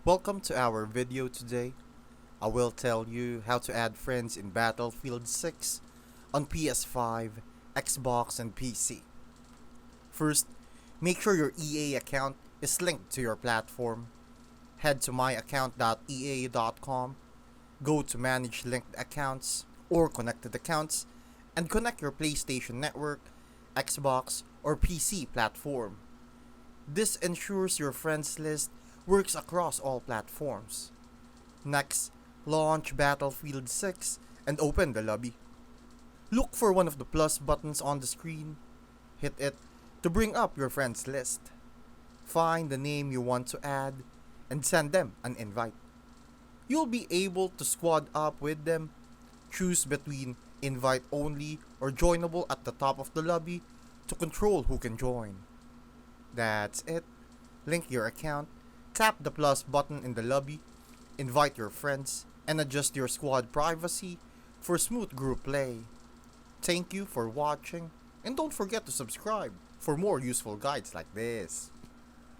Welcome to our video today. I will tell you how to add friends in Battlefield 6 on PS5, Xbox, and PC. First, make sure your EA account is linked to your platform. Head to myaccount.ea.com, go to Manage Linked Accounts or Connected Accounts, and connect your PlayStation Network, Xbox, or PC platform. This ensures your friends list works across all platforms. Next, launch Battlefield 6 and open the lobby. Look for one of the plus buttons on the screen. Hit it to bring up your friends list. Find the name you want to add and send them an invite. You'll be able to squad up with them. Choose between invite only or joinable at the top of the lobby to control who can join. That's it. Link your account, tap the plus button in the lobby, invite your friends, and adjust your squad privacy for smooth group play. Thank you for watching, and don't forget to subscribe for more useful guides like this.